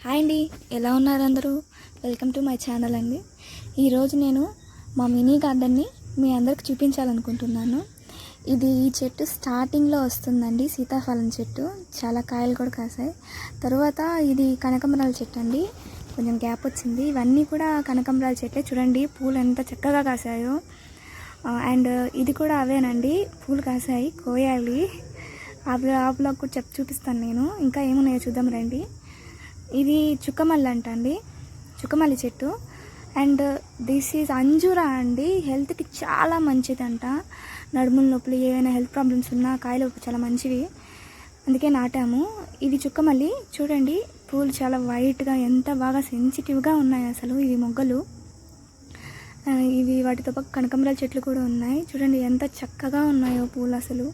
Hi అండి, ఎలా ఉన్నారు అందరూ? వెల్కమ్ టు మై ఛానల్ అండి. ఈరోజు నేను మా మినీ గార్డెన్ని మీ అందరికి చూపించాలనుకుంటున్నాను. ఈ చెట్టు స్టార్టింగ్లో వస్తుందండి, సీతాఫలం చెట్టు. చాలా కాయలు కూడా కాసాయి. తర్వాత ఇది కనకాంబరాల చెట్టు అండి, కొంచెం గ్యాప్ వచ్చింది. ఇవన్నీ కూడా కనకాంబరాల చెట్లే. చూడండి పూలు ఎంత చక్కగా కాసాయో. అండ్ ఇది కూడా అవేనండి, పూలు కాసాయి, కోయాలి. ఆపులకు కూడా చూపిస్తాను నేను. ఇంకా ఏమున్నాయో చూద్దాం రండి. ఇది చుక్కమల్లి అండి, చుక్కమల్లి చెట్టు. అండ్ దిస్ ఈజ్ అంజూరా అండి, హెల్త్కి చాలా మంచిదంట. నడుముల నొప్పులు, ఏమైనా హెల్త్ ప్రాబ్లమ్స్ ఉన్నా కాయలు చాలా మంచివి, అందుకే నాటాము. ఇది చుక్కమల్లి. చూడండి పూలు చాలా వైట్గా, ఎంత బాగా సెన్సిటివ్గా ఉన్నాయి అసలు ఇవి మొగ్గలు. ఇవి వాటితో పాటు కనకాంబరాల చెట్లు కూడా ఉన్నాయి. చూడండి ఎంత చక్కగా ఉన్నాయో పూలు అసలు.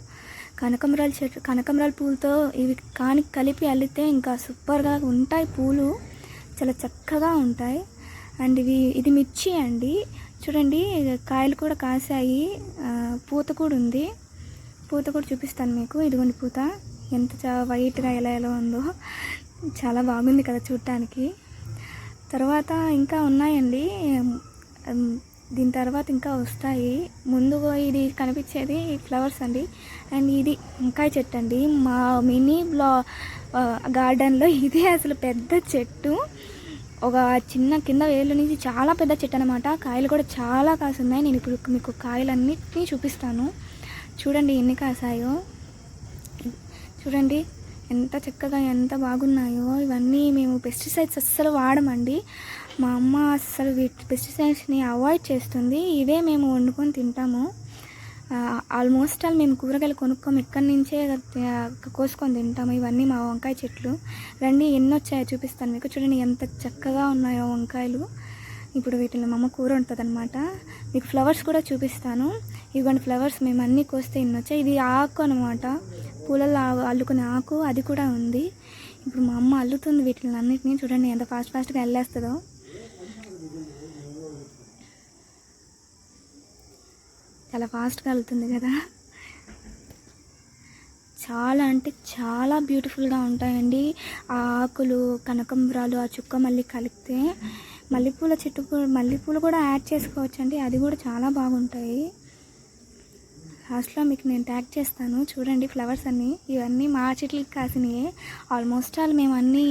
కనకాంబరాల పూలతో ఇవి కలిపి అల్లితే ఇంకా సూపర్గా ఉంటాయి పూలు, చాలా చక్కగా ఉంటాయి. అండ్ ఇది మిర్చి అండి. చూడండి కాయలు కూడా కాసాయి, పూత కూడా ఉంది. పూత కూడా చూపిస్తాను మీకు. ఇదిగోండి పూత ఎంత వైట్గా ఎలా ఉందో, చాలా బాగుంది కదా చూడటానికి. తర్వాత ఇంకా ఉన్నాయండి, దీని తర్వాత ఇంకా వస్తాయి. ముందుగా ఇది కనిపించేది ఫ్లవర్స్ అండి. అండ్ ఇది వంకాయ చెట్టు అండి. మా మినీ గార్డెన్లో ఇదే అసలు పెద్ద చెట్టు. ఒక చిన్న కింద వేలు నుంచి చాలా పెద్ద చెట్టు అనమాట. కాయలు కూడా చాలా కాసున్నాయి. నేను ఇప్పుడు మీకు కాయలన్నిటినీ చూపిస్తాను. చూడండి ఎన్ని కాసాయో. చూడండి ఎంత చక్కగా, ఎంత బాగున్నాయో. ఇవన్నీ మేము పెస్టిసైడ్స్ అస్సలు వాడమండి. మా అమ్మ అస్సలు పెస్టిసైడ్స్ని అవాయిడ్ చేస్తుంది. ఇవే మేము వండుకొని తింటాము. ఆల్మోస్ట్ మేము కూరగాయలు కొనుక్కోము, ఇక్కడి నుంచే కోసుకొని తింటాము. ఇవన్నీ మా వంకాయ చెట్లు. రండి ఎన్ని వచ్చాయో చూపిస్తాను మీకు. చూడండి ఎంత చక్కగా ఉన్నాయో వంకాయలు. ఇప్పుడు వీటిని మా అమ్మ కూర ఉంటుంది అనమాట. మీకు ఫ్లవర్స్ కూడా చూపిస్తాను. ఇవ్వండి ఫ్లవర్స్, మేము అన్నీ కోస్తే ఇన్ని వచ్చాయి. ఇది ఆకు అనమాట, పూలలో అల్లుకునే ఆకు, అది కూడా ఉంది. ఇప్పుడు మా అమ్మ అల్లుతుంది వీటిని అన్నిటినీ. చూడండి ఎంత ఫాస్ట్గా వెళ్ళేస్తుందో. చాలా ఫాస్ట్గా వెళ్తుంది కదా. చాలా అంటే చాలా బ్యూటిఫుల్గా ఉంటాయండి ఆ ఆకులు, కనకాంబరాలు, ఆ చుక్క మల్లి కలిపితే. మల్లెపూల చెట్టు, మల్లెపూలు కూడా యాడ్ చేసుకోవచ్చు అండి, అది కూడా చాలా బాగుంటాయి. లాస్ట్లో మీకు నేను ట్యాగ్ చేస్తాను. చూడండి ఫ్లవర్స్ అన్నీ, ఇవన్నీ మా చెట్లకి కాసినవి. ఆల్మోస్ట్ మేము అన్నీ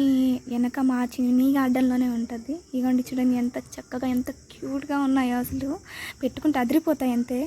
వెనక మా చిన్ని గార్డెన్లోనే ఉంటుంది. ఇవ్వండి చూడండి ఎంత చక్కగా, ఎంత క్యూట్గా ఉన్నాయో. అసలు పెట్టుకుంటే అదిరిపోతాయి అంతే.